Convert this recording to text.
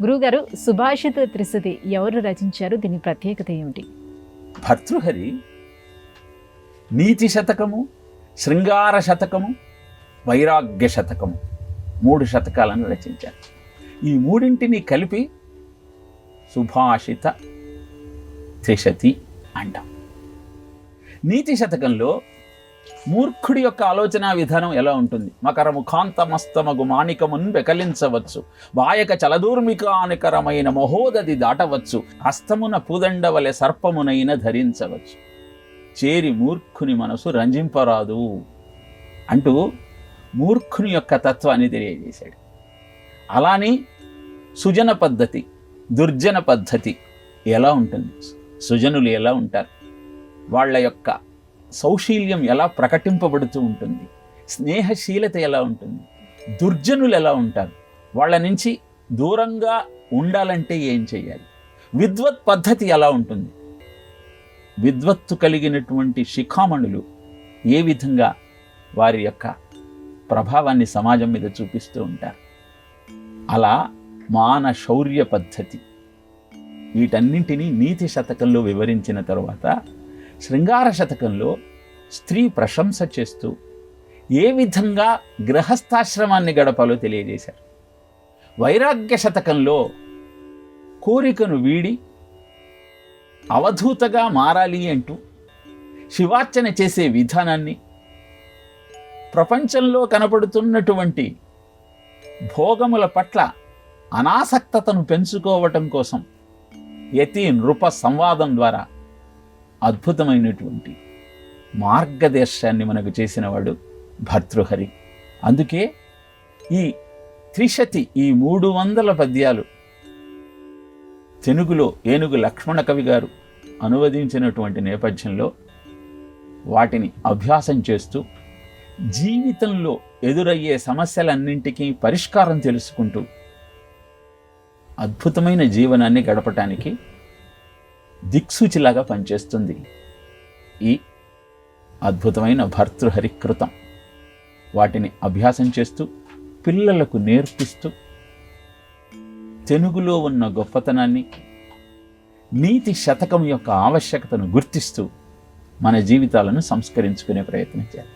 గురుగారు, సుభాషిత త్రిశతి ఎవరు రచించారు? దీని ప్రత్యేకత ఏమిటి? భర్తృహరి నీతి శతకము, శృంగార శతకము, వైరాగ్య శతకము 3 శతకాలను రచించారు. ఈ మూడింటిని కలిపి సుభాషిత త్రిశతి అంటాం. నీతి శతకంలో మూర్ఖుడి యొక్క ఆలోచన విధానం ఎలా ఉంటుంది? మకర ముఖాంతమస్తమగు మాణికమున్ వెకలించవచ్చు, వాయక చలదూర్మికానికరమైన మహోదది దాటవచ్చు, హస్తమున పూదండవలె సర్పమునైన ధరించవచ్చు, చేరి మూర్ఖుని మనసు రంజింపరాదు అంటూ మూర్ఖుని యొక్క తత్వాన్ని తెలియజేశాడు. అలానే సుజన పద్ధతి, దుర్జన పద్ధతి ఎలా ఉంటుంది, సుజనులు ఎలా ఉంటారు, వాళ్ళ యొక్క సౌశీల్యం ఎలా ప్రకటింపబడుతూ ఉంటుంది, స్నేహశీలత ఎలా ఉంటుంది, దుర్జనులు ఎలా ఉంటారు, వాళ్ళ నుంచి దూరంగా ఉండాలంటే ఏం చేయాలి, విద్వత్ పద్ధతి ఎలా ఉంటుంది, విద్వత్తు కలిగినటువంటి శిఖామణులు ఏ విధంగా వారి యొక్క ప్రభావాన్ని సమాజం మీద చూపిస్తూ ఉంటారు, అలా మాన శౌర్య పద్ధతి, వీటన్నింటినీ నీతి శతకంలో వివరించిన తరువాత శృంగార శతకంలో స్త్రీ ప్రశంస చేస్తూ ఏ విధంగా గృహస్థాశ్రమాన్ని గడపాలో తెలియజేశారు. వైరాగ్య శతకంలో కోరికను వీడి అవధూతగా మారాలి అంటూ శివార్చన చేసే విధానాన్ని, ప్రపంచంలో కనపడుతున్నటువంటి భోగముల పట్ల అనాసక్తతను పెంచుకోవటం కోసం యతి నృప సంవాదం ద్వారా అద్భుతమైనటువంటి మార్గదర్శాన్ని మనకు చేసినవాడు భర్తృహరి. అందుకే ఈ త్రిశతి, ఈ 300 పద్యాలు తెలుగులో ఏనుగు లక్ష్మణ కవి గారు అనువదించినటువంటి నేపథ్యంలో వాటిని అభ్యాసం చేస్తూ జీవితంలో ఎదురయ్యే సమస్యలన్నింటికీ పరిష్కారం తెలుసుకుంటూ అద్భుతమైన జీవనాన్ని గడపటానికి దిక్సూచిలాగా పనిచేస్తుంది ఈ అద్భుతమైన భర్తృహరి కృతం. వాటిని అభ్యాసం చేస్తూ పిల్లలకు నేర్పిస్తూ తెలుగులో ఉన్న గొప్పతనాన్ని, నీతి శతకం యొక్క ఆవశ్యకతను గుర్తిస్తూ మన జీవితాలను సంస్కరించుకునే ప్రయత్నం చేద్దాం.